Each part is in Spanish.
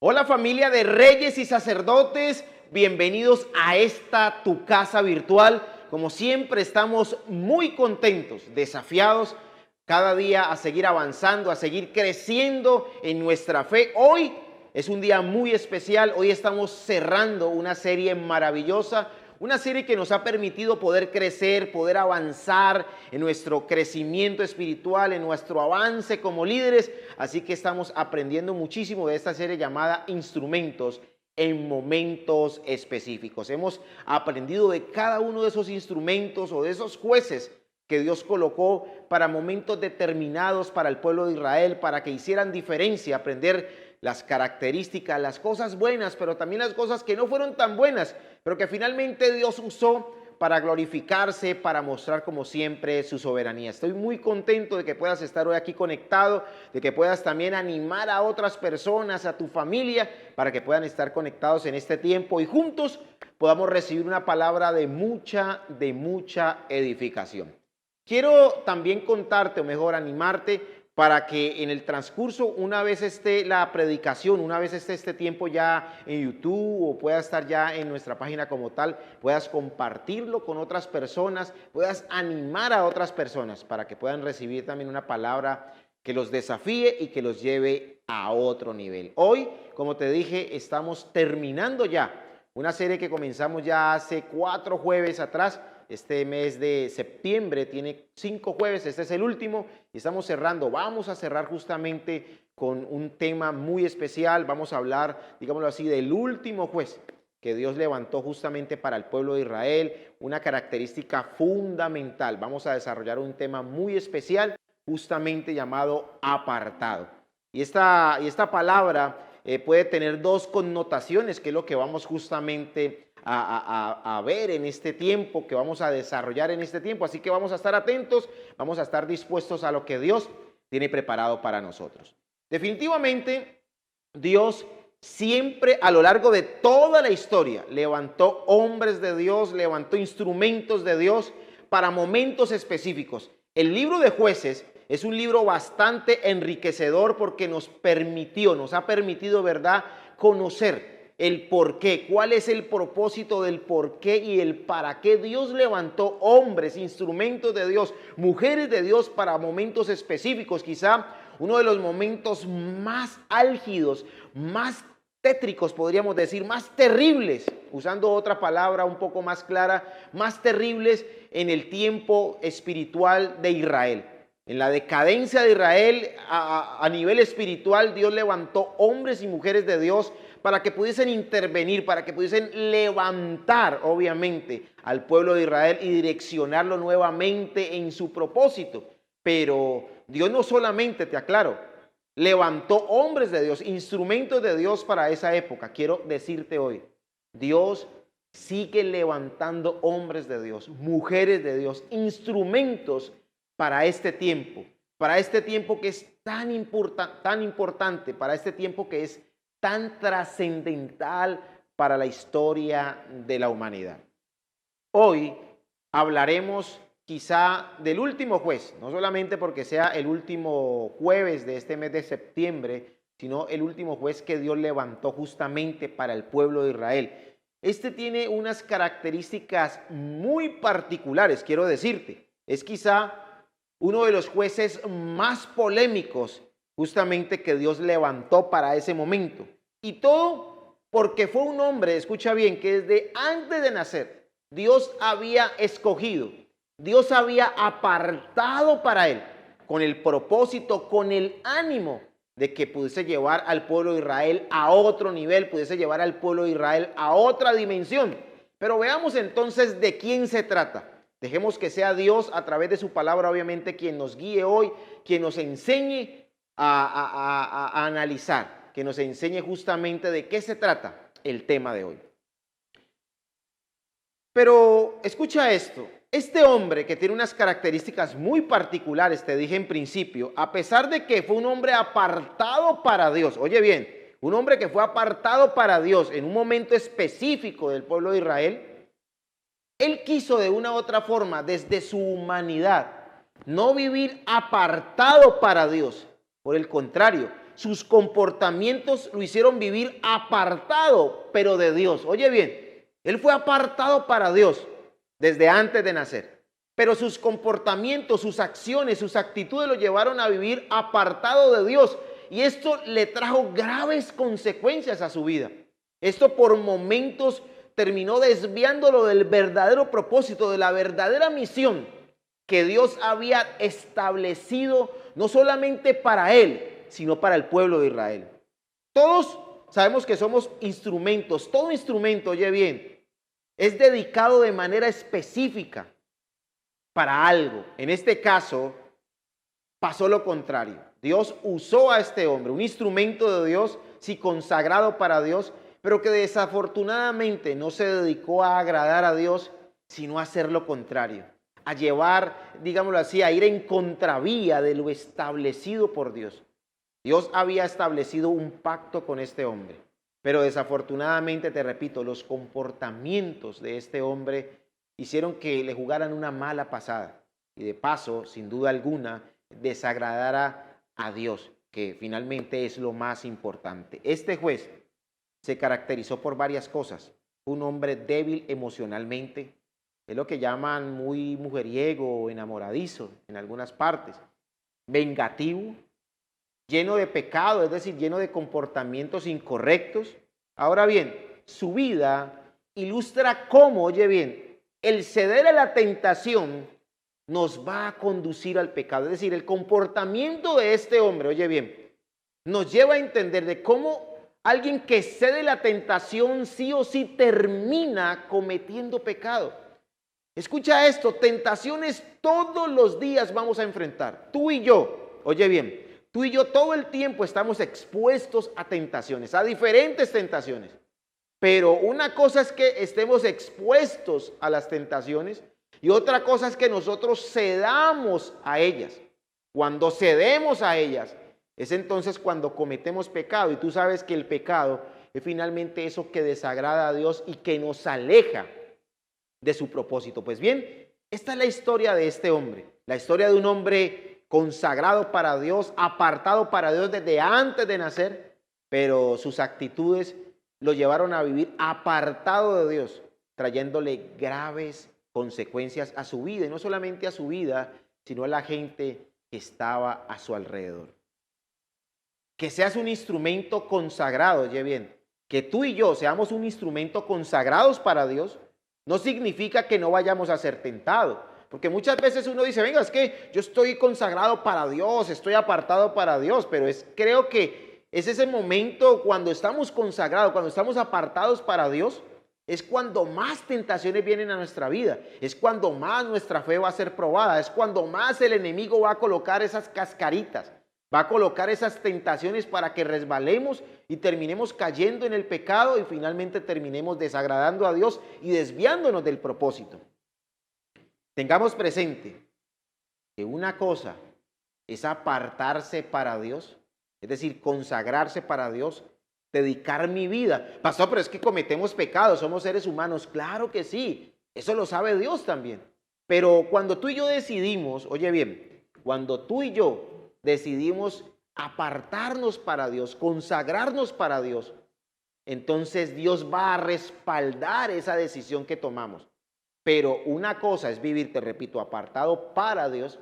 Hola familia de reyes y sacerdotes, bienvenidos a esta tu casa virtual. Como siempre estamos muy contentos, desafiados cada día a seguir avanzando, a seguir creciendo en nuestra fe. Hoy es un día muy especial, hoy estamos cerrando una serie maravillosa, una serie que nos ha permitido poder crecer, poder avanzar en nuestro crecimiento espiritual, en nuestro avance como líderes. Así que estamos aprendiendo muchísimo de esta serie llamada Instrumentos en momentos específicos. Hemos aprendido de cada uno de esos instrumentos o de esos jueces que Dios colocó para momentos determinados para el pueblo de Israel, para que hicieran diferencia, aprender las características, las cosas buenas, pero también las cosas que no fueron tan buenas, pero que finalmente Dios usó para glorificarse, para mostrar como siempre su soberanía. Estoy muy contento de que puedas estar hoy aquí conectado, de que puedas también animar a otras personas, a tu familia, para que puedan estar conectados en este tiempo y juntos podamos recibir una palabra de mucha edificación. Quiero también contarte, o mejor animarte, para que en el transcurso, una vez esté la predicación, una vez esté este tiempo ya en YouTube o pueda estar ya en nuestra página como tal, puedas compartirlo con otras personas, puedas animar a otras personas para que puedan recibir también una palabra que los desafíe y que los lleve a otro nivel. Hoy, como te dije, estamos terminando ya una serie que comenzamos ya hace 4 jueves atrás. Este mes de septiembre tiene 5 jueves, este es el último y estamos cerrando. Vamos a cerrar justamente con un tema muy especial. Vamos a hablar, digámoslo así, del último juez que Dios levantó justamente para el pueblo de Israel, una característica fundamental. Vamos a desarrollar un tema muy especial, justamente llamado apartado. Y esta palabra puede tener 2 connotaciones, que es lo que vamos justamente a ver en este tiempo, que vamos a desarrollar en este tiempo. Así que vamos a estar atentos, vamos a estar dispuestos a lo que Dios tiene preparado para nosotros. Definitivamente, Dios siempre a lo largo de toda la historia levantó hombres de Dios, levantó instrumentos de Dios para momentos específicos. El libro de Jueces es un libro bastante enriquecedor porque nos ha permitido, ¿verdad?, conocer el por qué, cuál es el propósito del por qué y el para qué Dios levantó hombres, instrumentos de Dios, mujeres de Dios para momentos específicos. Quizá uno de los momentos más álgidos, más tétricos, podríamos decir, más terribles, usando otra palabra un poco más clara, más terribles en el tiempo espiritual de Israel. En la decadencia de Israel a nivel espiritual, Dios levantó hombres y mujeres de Dios para que pudiesen intervenir, para que pudiesen levantar, obviamente, al pueblo de Israel y direccionarlo nuevamente en su propósito. Pero Dios no solamente, te aclaro, levantó hombres de Dios, instrumentos de Dios para esa época. Quiero decirte hoy, Dios sigue levantando hombres de Dios, mujeres de Dios, instrumentos para este tiempo que es tan importante, para este tiempo que es tan trascendental para la historia de la humanidad. Hoy hablaremos quizá del último juez, no solamente porque sea el último jueves de este mes de septiembre, sino el último juez que Dios levantó justamente para el pueblo de Israel. Este tiene unas características muy particulares, quiero decirte. Es quizá uno de los jueces más polémicos justamente que Dios levantó para ese momento. Y todo porque fue un hombre, escucha bien, que desde antes de nacer Dios había escogido, Dios había apartado para él, con el propósito, con el ánimo de que pudiese llevar al pueblo de Israel a otro nivel, pudiese llevar al pueblo de Israel a otra dimensión. Pero veamos entonces de quién se trata. Dejemos que sea Dios a través de su palabra, obviamente, quien nos guíe hoy, quien nos enseñe a analizar, que nos enseñe justamente de qué se trata el tema de hoy. Pero escucha esto, este hombre que tiene unas características muy particulares, te dije en principio, a pesar de que fue un hombre apartado para Dios, oye bien, un hombre que fue apartado para Dios en un momento específico del pueblo de Israel, él quiso de una u otra forma, desde su humanidad, no vivir apartado para Dios. Por el contrario, sus comportamientos lo hicieron vivir apartado, pero de Dios. Oye bien, él fue apartado para Dios desde antes de nacer, pero sus comportamientos, sus acciones, sus actitudes lo llevaron a vivir apartado de Dios. Y esto le trajo graves consecuencias a su vida. Esto por momentos terminó desviándolo del verdadero propósito, de la verdadera misión que Dios había establecido no solamente para él, sino para el pueblo de Israel. Todos sabemos que somos instrumentos. Todo instrumento, oye bien, es dedicado de manera específica para algo. En este caso, pasó lo contrario. Dios usó a este hombre, un instrumento de Dios, sí, consagrado para Dios, pero que desafortunadamente no se dedicó a agradar a Dios, sino a hacer lo contrario, a llevar, digámoslo así, a ir en contravía de lo establecido por Dios. Dios había establecido un pacto con este hombre, pero desafortunadamente, te repito, los comportamientos de este hombre hicieron que le jugaran una mala pasada y de paso, sin duda alguna, desagradara a Dios, que finalmente es lo más importante. Este juez se caracterizó por varias cosas. Un hombre débil emocionalmente, es lo que llaman muy mujeriego o enamoradizo en algunas partes, vengativo, lleno de pecado, es decir, lleno de comportamientos incorrectos. Ahora bien, su vida ilustra cómo, oye bien, el ceder a la tentación nos va a conducir al pecado. Es decir, el comportamiento de este hombre, oye bien, nos lleva a entender de cómo alguien que cede la tentación sí o sí termina cometiendo pecado. Escucha esto, tentaciones todos los días vamos a enfrentar, tú y yo, oye bien, tú y yo todo el tiempo estamos expuestos a tentaciones, a diferentes tentaciones. Pero una cosa es que estemos expuestos a las tentaciones y otra cosa es que nosotros cedamos a ellas. Cuando cedemos a ellas, es entonces cuando cometemos pecado. Y tú sabes que el pecado es finalmente eso que desagrada a Dios y que nos aleja de su propósito. Pues bien, esta es la historia de este hombre. La historia de un hombre consagrado para Dios, apartado para Dios desde antes de nacer, pero sus actitudes lo llevaron a vivir apartado de Dios, trayéndole graves consecuencias a su vida, y no solamente a su vida, sino a la gente que estaba a su alrededor. Que seas un instrumento consagrado, oye bien, que tú y yo seamos un instrumento consagrados para Dios, no significa que no vayamos a ser tentados. Porque muchas veces uno dice, venga, es que yo estoy consagrado para Dios, estoy apartado para Dios, pero creo que es ese momento cuando estamos consagrados, cuando estamos apartados para Dios, es cuando más tentaciones vienen a nuestra vida, es cuando más nuestra fe va a ser probada, es cuando más el enemigo va a colocar esas cascaritas, va a colocar esas tentaciones para que resbalemos y terminemos cayendo en el pecado y finalmente terminemos desagradando a Dios y desviándonos del propósito. Tengamos presente que una cosa es apartarse para Dios, es decir, consagrarse para Dios, dedicar mi vida. Pastor, pero es que cometemos pecados, somos seres humanos. Claro que sí, eso lo sabe Dios también. Pero cuando tú y yo decidimos, oye bien, cuando tú y yo decidimos apartarnos para Dios, consagrarnos para Dios, entonces Dios va a respaldar esa decisión que tomamos. Pero una cosa es vivir, te repito, apartado para Dios,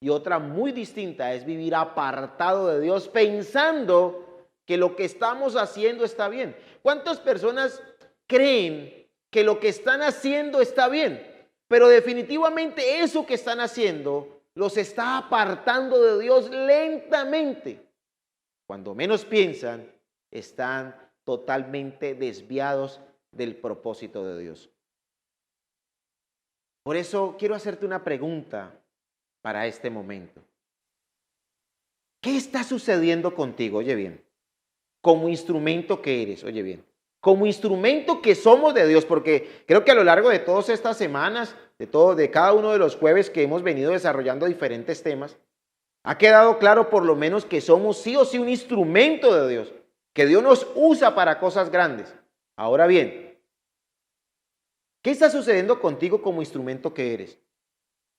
y otra muy distinta es vivir apartado de Dios pensando que lo que estamos haciendo está bien. ¿Cuántas personas creen que lo que están haciendo está bien? Pero definitivamente eso que están haciendo los está apartando de Dios lentamente. Cuando menos piensan, están totalmente desviados del propósito de Dios. Por eso quiero hacerte una pregunta para este momento. ¿Qué está sucediendo contigo? Oye bien, como instrumento que eres, oye bien, como instrumento que somos de Dios, porque creo que a lo largo de todas estas semanas, de cada uno de los jueves que hemos venido desarrollando diferentes temas, ha quedado claro por lo menos que somos sí o sí un instrumento de Dios, que Dios nos usa para cosas grandes. Ahora bien, ¿qué está sucediendo contigo como instrumento que eres?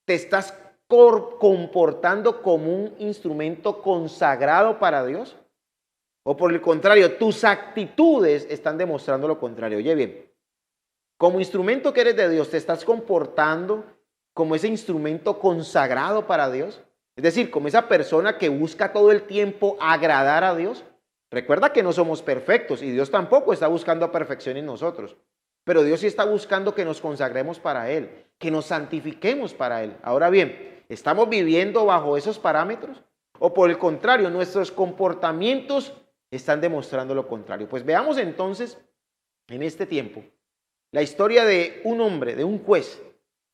¿Te estás comportando como un instrumento consagrado para Dios? O por el contrario, tus actitudes están demostrando lo contrario. Oye bien, como instrumento que eres de Dios, ¿te estás comportando como ese instrumento consagrado para Dios? Es decir, como esa persona que busca todo el tiempo agradar a Dios. Recuerda que no somos perfectos y Dios tampoco está buscando perfección en nosotros. Pero Dios sí está buscando que nos consagremos para Él, que nos santifiquemos para Él. Ahora bien, ¿estamos viviendo bajo esos parámetros? ¿O por el contrario, nuestros comportamientos están demostrando lo contrario? Pues veamos entonces en este tiempo la historia de un hombre, de un juez,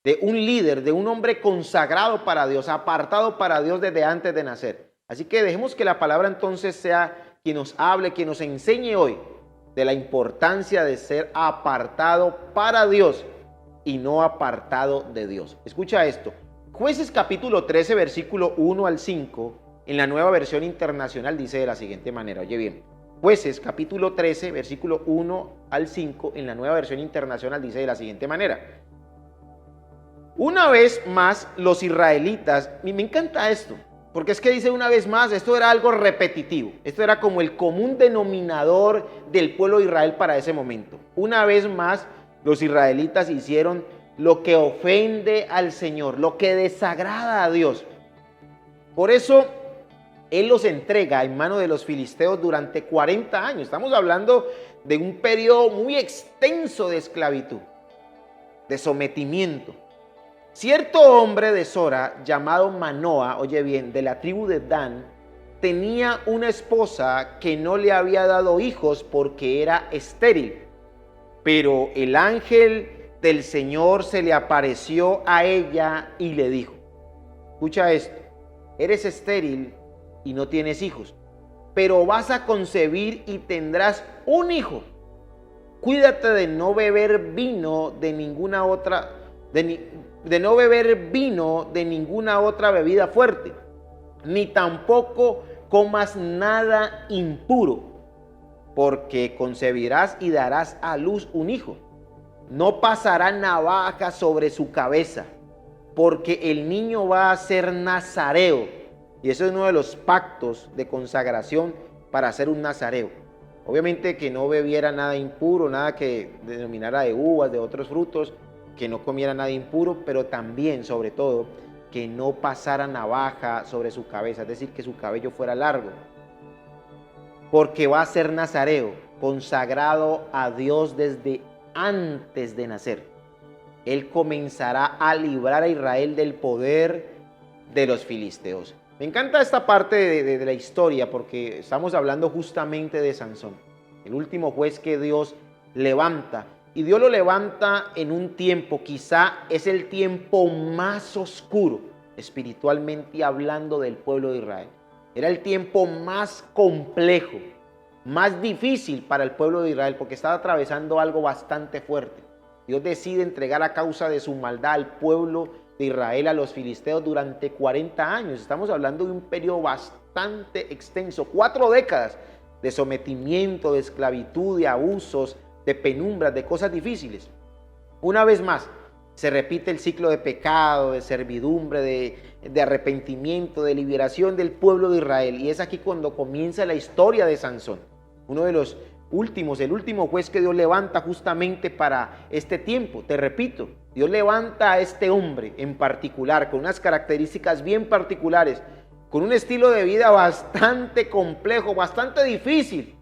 de un líder, de un hombre consagrado para Dios, apartado para Dios desde antes de nacer. Así que dejemos que la palabra entonces sea quien nos hable, quien nos enseñe hoy de la importancia de ser apartado para Dios y no apartado de Dios. Escucha esto. Jueces capítulo 13, versículo 1 al 5, en la Nueva Versión Internacional dice de la siguiente manera. Oye bien, Jueces capítulo 13, versículo 1 al 5, en la Nueva Versión Internacional dice de la siguiente manera. Una vez más los israelitas, y me encanta esto, porque es que dice una vez más, esto era algo repetitivo, esto era como el común denominador del pueblo de Israel para ese momento. Una vez más los israelitas hicieron lo que ofende al Señor, lo que desagrada a Dios. Por eso Él los entrega en manos de los filisteos durante 40 años. Estamos hablando de un periodo muy extenso de esclavitud, de sometimiento. Cierto hombre de Sora llamado Manoa, oye bien, de la tribu de Dan, tenía una esposa que no le había dado hijos porque era estéril. Pero el ángel del Señor se le apareció a ella y le dijo, escucha esto, eres estéril y no tienes hijos, pero vas a concebir y tendrás un hijo. Cuídate de no beber vino de ninguna otra, de no beber vino de ninguna otra bebida fuerte, ni tampoco comas nada impuro, porque concebirás y darás a luz un hijo. No pasará navaja sobre su cabeza, porque el niño va a ser nazareo. Y eso es uno de los pactos de consagración para ser un nazareo. Obviamente que no bebiera nada impuro, nada que denominara de uvas, de otros frutos, que no comiera nada impuro, pero también, sobre todo, que no pasara navaja sobre su cabeza, es decir, que su cabello fuera largo. Porque va a ser nazareo, consagrado a Dios desde antes de nacer. Él comenzará a librar a Israel del poder de los filisteos. Me encanta esta parte de la historia porque estamos hablando justamente de Sansón, el último juez que Dios levanta. Y Dios lo levanta en un tiempo, quizá es el tiempo más oscuro, espiritualmente hablando, del pueblo de Israel. Era el tiempo más complejo, más difícil para el pueblo de Israel, porque estaba atravesando algo bastante fuerte. Dios decide entregar a causa de su maldad al pueblo de Israel a los filisteos durante 40 años. Estamos hablando de un periodo bastante extenso, 4 décadas de sometimiento, de esclavitud, de abusos, de penumbras, de cosas difíciles. Una vez más, se repite el ciclo de pecado, de servidumbre, de arrepentimiento, de liberación del pueblo de Israel. Y es aquí cuando comienza la historia de Sansón, uno de los últimos, el último juez que Dios levanta justamente para este tiempo. Te repito, Dios levanta a este hombre en particular, con unas características bien particulares, con un estilo de vida bastante complejo, bastante difícil,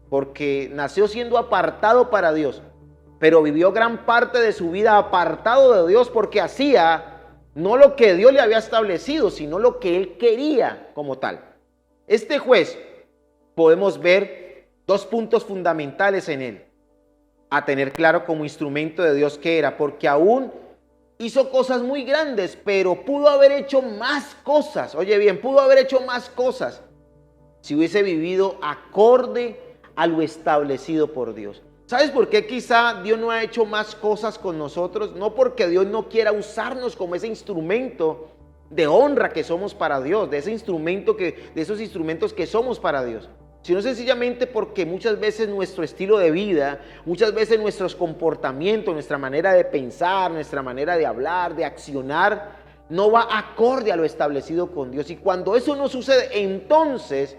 porque nació siendo apartado para Dios, pero vivió gran parte de su vida apartado de Dios porque hacía no lo que Dios le había establecido, sino lo que él quería como tal. Este juez, podemos ver 2 puntos fundamentales en él, a tener claro como instrumento de Dios que era, porque aún hizo cosas muy grandes, pero pudo haber hecho más cosas. Oye bien, pudo haber hecho más cosas si hubiese vivido acorde a lo establecido por Dios. ¿Sabes por qué quizá Dios no ha hecho más cosas con nosotros? No porque Dios no quiera usarnos como ese instrumento de honra que somos para Dios, de esos instrumentos que somos para Dios, sino sencillamente porque muchas veces nuestro estilo de vida, muchas veces nuestros comportamientos, nuestra manera de pensar, nuestra manera de hablar, de accionar, no va acorde a lo establecido con Dios. Y cuando eso no sucede, entonces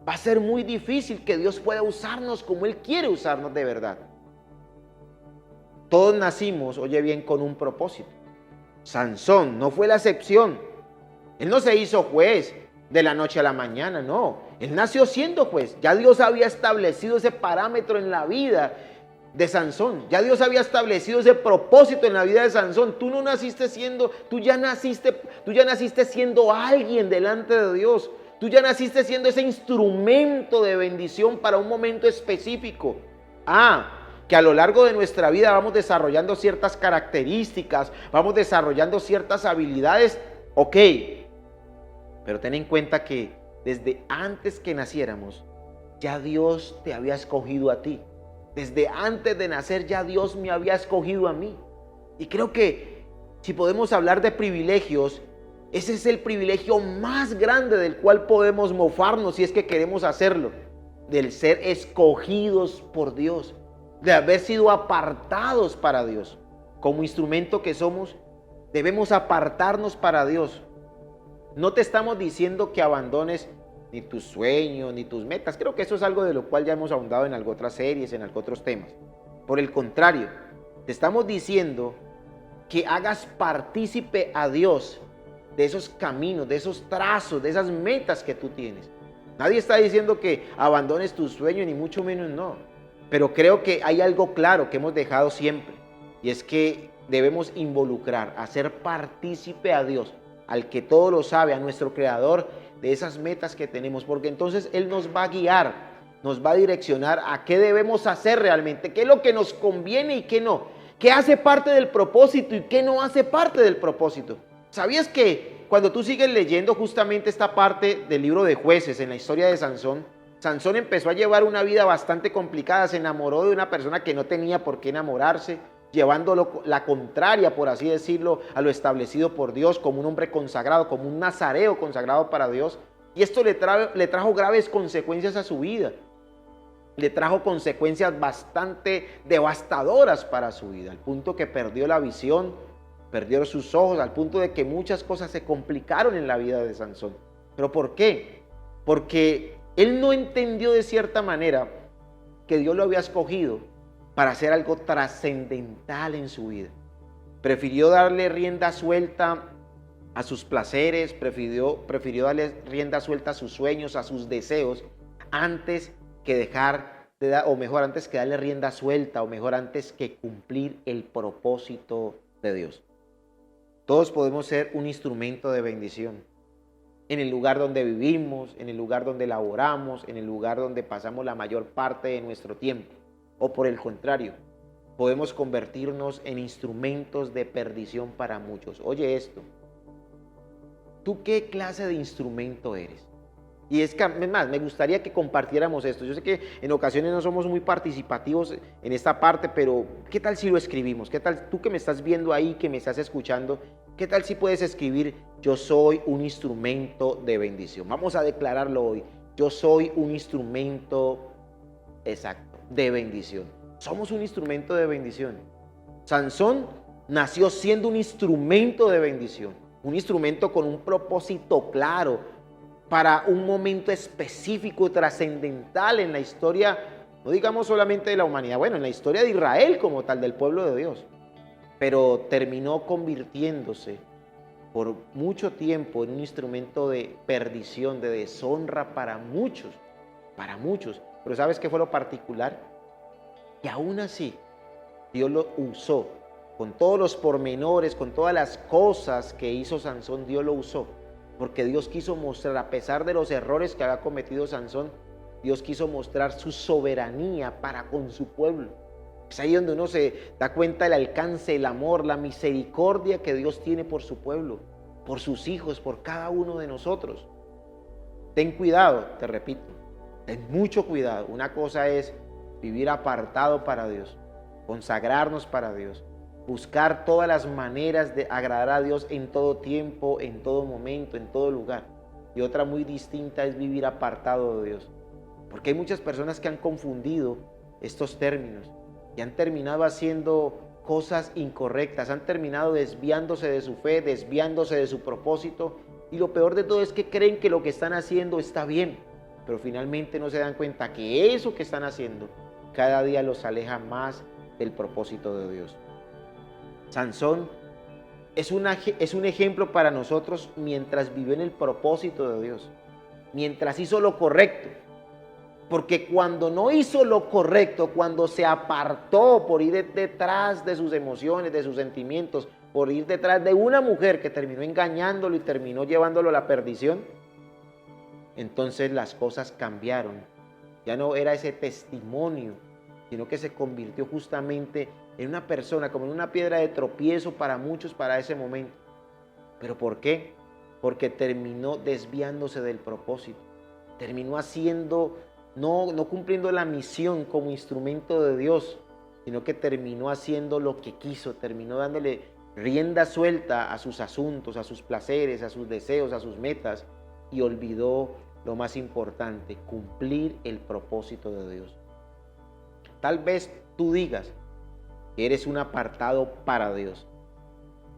Va a ser muy difícil que Dios pueda usarnos como Él quiere usarnos de verdad. Todos nacimos, oye bien, con un propósito. Sansón no fue la excepción. Él no se hizo juez de la noche a la mañana, no. Él nació siendo juez. Ya Dios había establecido ese parámetro en la vida de Sansón. Ya Dios había establecido ese propósito en la vida de Sansón. Tú no naciste siendo, tú ya naciste siendo alguien delante de Dios. Tú ya naciste siendo ese instrumento de bendición para un momento específico. Que a lo largo de nuestra vida vamos desarrollando ciertas características, vamos desarrollando ciertas habilidades, ok. Pero ten en cuenta que desde antes que naciéramos, ya Dios te había escogido a ti. Desde antes de nacer ya Dios me había escogido a mí. Y creo que si podemos hablar de privilegios, ese es el privilegio más grande del cual podemos mofarnos si es que queremos hacerlo. Del ser escogidos por Dios, de haber sido apartados para Dios. Como instrumento que somos, debemos apartarnos para Dios. No te estamos diciendo que abandones ni tus sueños, ni tus metas. Creo que eso es algo de lo cual ya hemos ahondado en otras series, en otros temas. Por el contrario, te estamos diciendo que hagas partícipe a Dios de esos caminos, de esos trazos, de esas metas que tú tienes. Nadie está diciendo que abandones tus sueños, ni mucho menos no. Pero creo que hay algo claro que hemos dejado siempre, y es que debemos involucrar, hacer partícipe a Dios, al que todo lo sabe, a nuestro Creador, de esas metas que tenemos, porque entonces Él nos va a guiar, nos va a direccionar a qué debemos hacer realmente, qué es lo que nos conviene y qué no, qué hace parte del propósito y qué no hace parte del propósito. ¿Sabías que cuando tú sigues leyendo justamente esta parte del libro de Jueces, en la historia de Sansón, Sansón empezó a llevar una vida bastante complicada, se enamoró de una persona que no tenía por qué enamorarse, llevándolo la contraria, por así decirlo, a lo establecido por Dios, como un hombre consagrado, como un nazareo consagrado para Dios. Y esto le trajo graves consecuencias a su vida. Le trajo consecuencias bastante devastadoras para su vida, al punto que perdió la visión, perdió sus ojos, al punto de que muchas cosas se complicaron en la vida de Sansón. ¿Pero por qué? Porque él no entendió de cierta manera que Dios lo había escogido para hacer algo trascendental en su vida. Prefirió darle rienda suelta a sus placeres, prefirió darle rienda suelta a sus sueños, a sus deseos, antes que antes que darle rienda suelta, antes que cumplir el propósito de Dios. Todos podemos ser un instrumento de bendición. En el lugar donde vivimos, en el lugar donde laboramos, en el lugar donde pasamos la mayor parte de nuestro tiempo. O por el contrario, podemos convertirnos en instrumentos de perdición para muchos. Oye esto, ¿tú qué clase de instrumento eres? Y es más, me gustaría que compartiéramos esto. Yo sé que en ocasiones no somos muy participativos en esta parte, pero ¿qué tal si lo escribimos? ¿Qué tal tú que me estás viendo ahí, que me estás escuchando? ¿Qué tal si puedes escribir: yo soy un instrumento de bendición? Vamos a declararlo hoy. Yo soy un instrumento, exacto, de bendición. Somos un instrumento de bendición. Sansón nació siendo un instrumento de bendición, un instrumento con un propósito claro, para un momento específico, trascendental en la historia, no digamos solamente de la humanidad, bueno, en la historia de Israel como tal, del pueblo de Dios. Pero terminó convirtiéndose por mucho tiempo en un instrumento de perdición, de deshonra para muchos. Pero ¿sabes qué fue lo particular? Y aún así, Dios lo usó, con todos los pormenores, con todas las cosas que hizo Sansón, Dios lo usó. Porque Dios quiso mostrar, a pesar de los errores que había cometido Sansón, Dios quiso mostrar su soberanía para con su pueblo. Es ahí donde uno se da cuenta del alcance, el amor, la misericordia que Dios tiene por su pueblo, por sus hijos, por cada uno de nosotros. Ten cuidado, te repito, ten mucho cuidado. Una cosa es vivir apartado para Dios, consagrarnos para Dios, buscar todas las maneras de agradar a Dios en todo tiempo, en todo momento, en todo lugar. Y otra muy distinta es vivir apartado de Dios. Porque hay muchas personas que han confundido estos términos y han terminado haciendo cosas incorrectas, han terminado desviándose de su fe, desviándose de su propósito. Y lo peor de todo es que creen que lo que están haciendo está bien. pero finalmente no se dan cuenta que eso que están haciendo cada día los aleja más del propósito de Dios. Sansón es un ejemplo para nosotros mientras vivió en el propósito de Dios, mientras hizo lo correcto. Porque cuando no hizo lo correcto, cuando se apartó por ir detrás de sus emociones, de sus sentimientos, por ir detrás de una mujer que terminó engañándolo y terminó llevándolo a la perdición, entonces las cosas cambiaron. Ya no era ese testimonio, sino que se convirtió justamente en una persona, como en una piedra de tropiezo para muchos para ese momento. ¿Pero por qué? Porque terminó desviándose del propósito. Terminó haciendo, no cumpliendo la misión como instrumento de Dios, sino que terminó haciendo lo que quiso, terminó dándole rienda suelta a sus asuntos, a sus placeres, a sus deseos, a sus metas, y olvidó lo más importante, cumplir el propósito de Dios. Tal vez tú digas que eres un apartado para Dios,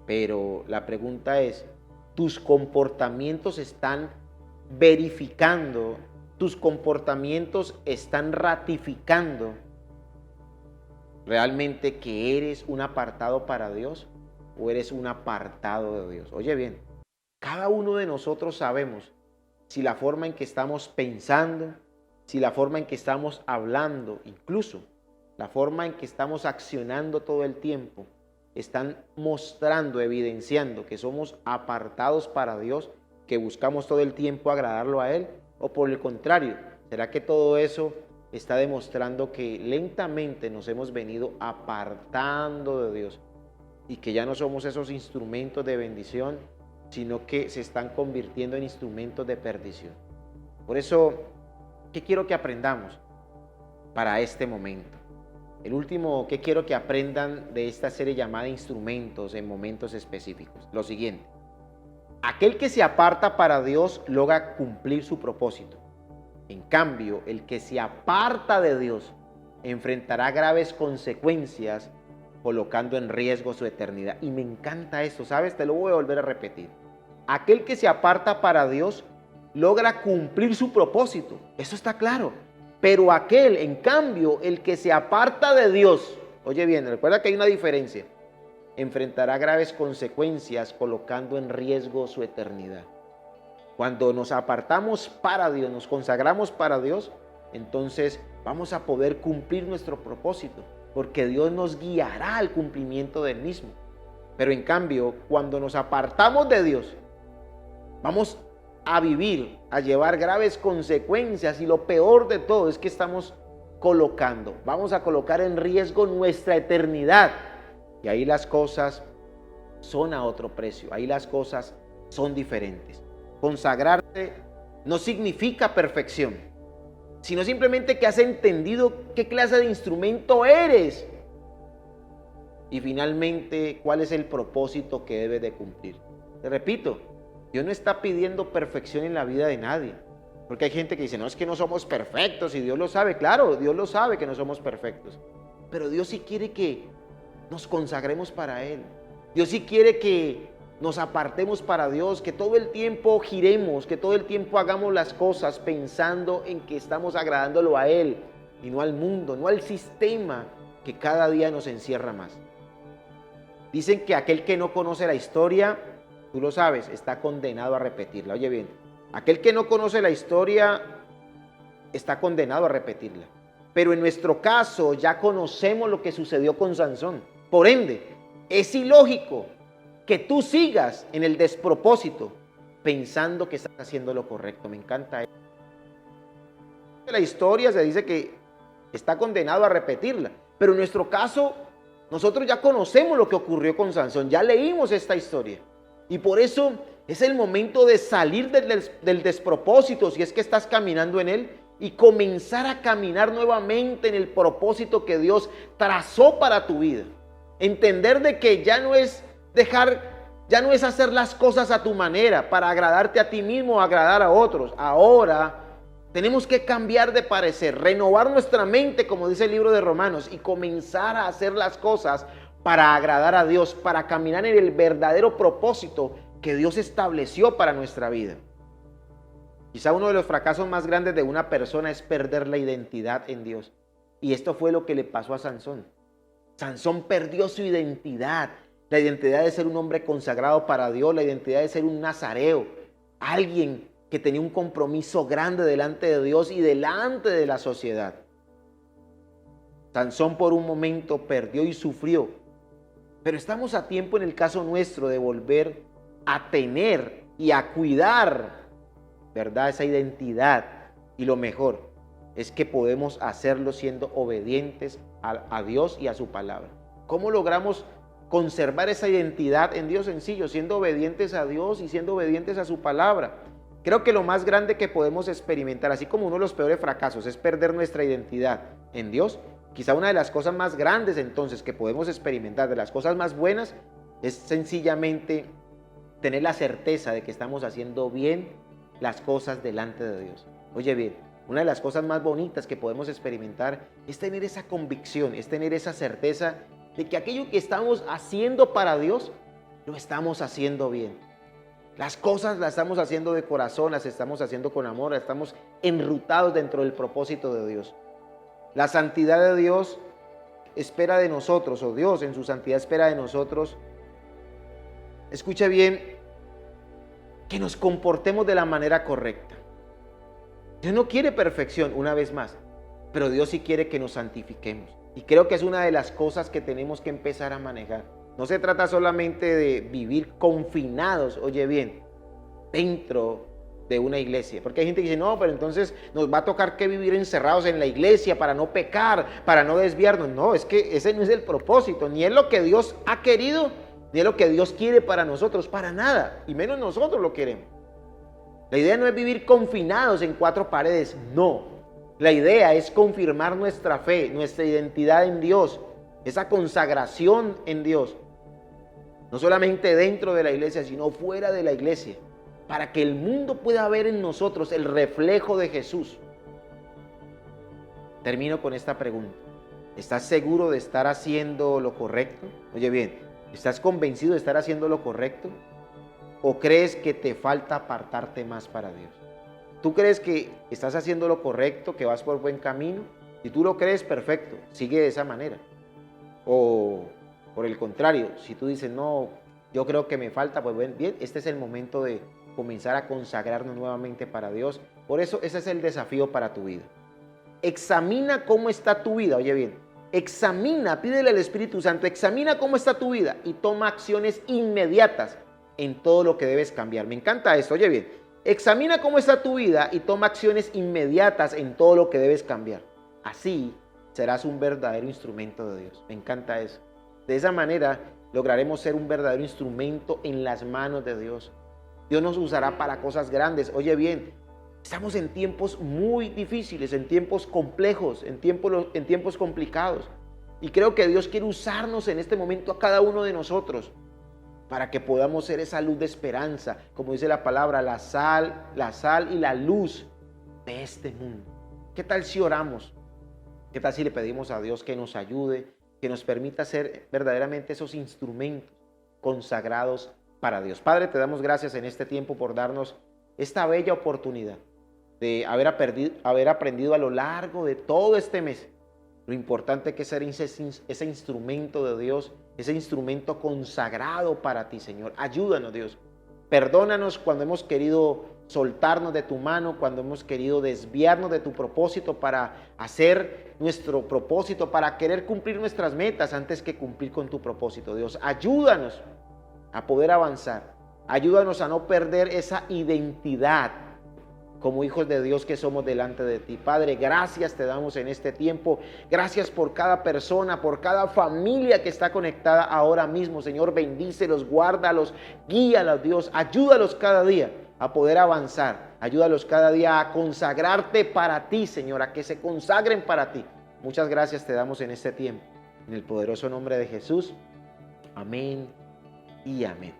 pero la pregunta es, ¿tus comportamientos están verificando, tus comportamientos están ratificando realmente que eres un apartado para Dios o eres un apartado de Dios? Oye bien, cada uno de nosotros sabemos si la forma en que estamos pensando, si la forma en que estamos hablando, incluso la forma en que estamos accionando todo el tiempo, están mostrando, evidenciando que somos apartados para Dios, que buscamos todo el tiempo agradarlo a Él, o por el contrario, ¿será que todo eso está demostrando que lentamente nos hemos venido apartando de Dios y que ya no somos esos instrumentos de bendición, sino que se están convirtiendo en instrumentos de perdición? Por eso, ¿qué quiero que aprendamos para este momento? El último que quiero que aprendan de esta serie llamada Instrumentos en momentos específicos. Lo siguiente: aquel que se aparta para Dios logra cumplir su propósito. En cambio, el que se aparta de Dios enfrentará graves consecuencias, colocando en riesgo su eternidad. Y me encanta esto, ¿sabes? Te lo voy a volver a repetir. Aquel que se aparta para Dios logra cumplir su propósito. Eso está claro. Pero aquel, en cambio, el que se aparta de Dios, oye bien, recuerda que hay una diferencia, enfrentará graves consecuencias, colocando en riesgo su eternidad. Cuando nos apartamos para Dios, nos consagramos para Dios, entonces vamos a poder cumplir nuestro propósito, porque Dios nos guiará al cumplimiento del mismo. Pero en cambio, cuando nos apartamos de Dios, vamos a vivir, a llevar graves consecuencias, y lo peor de todo es que vamos a colocar en riesgo nuestra eternidad. Y ahí las cosas son a otro precio, ahí las cosas son diferentes. Consagrarte no significa perfección, sino simplemente que has entendido qué clase de instrumento eres y finalmente cuál es el propósito que debes de cumplir. Te repito, Dios no está pidiendo perfección en la vida de nadie, porque hay gente que dice, no, es que no somos perfectos, y Dios lo sabe. Claro, Dios lo sabe que no somos perfectos, pero Dios sí quiere que nos consagremos para Él. Dios sí quiere que nos apartemos para Dios, que todo el tiempo giremos, que todo el tiempo hagamos las cosas pensando en que estamos agradándolo a Él y no al mundo, no al sistema que cada día nos encierra más. Dicen que aquel que no conoce la historia, tú lo sabes, está condenado a repetirla. Oye bien, aquel que no conoce la historia está condenado a repetirla. Pero en nuestro caso ya conocemos lo que sucedió con Sansón. Por ende, es ilógico que tú sigas en el despropósito pensando que estás haciendo lo correcto. Me encanta eso. En la historia se dice que está condenado a repetirla. Pero en nuestro caso, nosotros ya conocemos lo que ocurrió con Sansón. Ya leímos esta historia. Y por eso es el momento de salir del despropósito, si es que estás caminando en él, y comenzar a caminar nuevamente en el propósito que Dios trazó para tu vida. Entender de que ya no es hacer las cosas a tu manera para agradarte a ti mismo o agradar a otros. Ahora tenemos que cambiar de parecer, renovar nuestra mente, como dice el libro de Romanos, y comenzar a hacer las cosas para agradar a Dios, para caminar en el verdadero propósito que Dios estableció para nuestra vida. Quizá uno de los fracasos más grandes de una persona es perder la identidad en Dios. Y esto fue lo que le pasó a Sansón. Sansón perdió su identidad, la identidad de ser un hombre consagrado para Dios, la identidad de ser un nazareo, alguien que tenía un compromiso grande delante de Dios y delante de la sociedad. Sansón por un momento perdió y sufrió, pero estamos a tiempo en el caso nuestro de volver a tener y a cuidar, ¿verdad?, esa identidad. Y lo mejor es que podemos hacerlo siendo obedientes a Dios y a su palabra. ¿Cómo logramos conservar esa identidad en Dios? Sencillo, siendo obedientes a Dios y siendo obedientes a su palabra. Creo que lo más grande que podemos experimentar, así como uno de los peores fracasos es perder nuestra identidad en Dios, quizá una de las cosas más grandes entonces que podemos experimentar, de las cosas más buenas, es sencillamente tener la certeza de que estamos haciendo bien las cosas delante de Dios. Oye bien, una de las cosas más bonitas que podemos experimentar es tener esa convicción, es tener esa certeza de que aquello que estamos haciendo para Dios, lo estamos haciendo bien. Las cosas las estamos haciendo de corazón, las estamos haciendo con amor, estamos enrutados dentro del propósito de Dios. La santidad de Dios espera de nosotros, o Dios en su santidad espera de nosotros, escuche bien, que nos comportemos de la manera correcta. Dios no quiere perfección, una vez más, pero Dios sí quiere que nos santifiquemos. Y creo que es una de las cosas que tenemos que empezar a manejar. No se trata solamente de vivir confinados, oye bien, dentro de una iglesia. Porque hay gente que dice, no, pero entonces nos va a tocar que vivir encerrados en la iglesia para no pecar, para no desviarnos. No, es que ese no es el propósito, ni es lo que Dios ha querido, ni es lo que Dios quiere para nosotros, para nada, y menos nosotros lo queremos. La idea no es vivir confinados en cuatro paredes, no. La idea es confirmar nuestra fe, nuestra identidad en Dios, esa consagración en Dios. No solamente dentro de la iglesia, sino fuera de la iglesia, para que el mundo pueda ver en nosotros el reflejo de Jesús. Termino con esta pregunta. ¿Estás seguro de estar haciendo lo correcto? Oye bien, ¿estás convencido de estar haciendo lo correcto? ¿O crees que te falta apartarte más para Dios? ¿Tú crees que estás haciendo lo correcto, que vas por buen camino? Si tú lo crees, perfecto, sigue de esa manera. O por el contrario, si tú dices, no, yo creo que me falta, pues bien, este es el momento de comenzar a consagrarnos nuevamente para Dios. Por eso ese es el desafío para tu vida. Examina cómo está tu vida, oye bien, examina, pídele al Espíritu Santo, examina cómo está tu vida y toma acciones inmediatas en todo lo que debes cambiar. Me encanta esto, oye bien, examina cómo está tu vida y toma acciones inmediatas en todo lo que debes cambiar. Así serás un verdadero instrumento de Dios. Me encanta eso. De esa manera lograremos ser un verdadero instrumento en las manos de Dios. Dios nos usará para cosas grandes. Oye bien, estamos en tiempos muy difíciles, en tiempos complejos, en tiempos complicados. Y creo que Dios quiere usarnos en este momento a cada uno de nosotros para que podamos ser esa luz de esperanza, como dice la palabra, la sal y la luz de este mundo. ¿Qué tal si oramos? ¿Qué tal si le pedimos a Dios que nos ayude, que nos permita ser verdaderamente esos instrumentos consagrados para Dios? Padre, te damos gracias en este tiempo por darnos esta bella oportunidad de haber aprendido a lo largo de todo este mes lo importante que es ser ese instrumento de Dios, ese instrumento consagrado para ti, Señor. Ayúdanos, Dios. Perdónanos cuando hemos querido soltarnos de tu mano, cuando hemos querido desviarnos de tu propósito para hacer nuestro propósito, para querer cumplir nuestras metas antes que cumplir con tu propósito, Dios. Ayúdanos a poder avanzar. Ayúdanos a no perder esa identidad como hijos de Dios que somos delante de ti. Padre, gracias te damos en este tiempo. Gracias por cada persona, por cada familia que está conectada ahora mismo. Señor, bendícelos, guárdalos, guíalos, Dios. Ayúdalos cada día a poder avanzar. Ayúdalos cada día a consagrarte para ti, Señor, a que se consagren para ti. Muchas gracias te damos en este tiempo. En el poderoso nombre de Jesús. Amén y amén.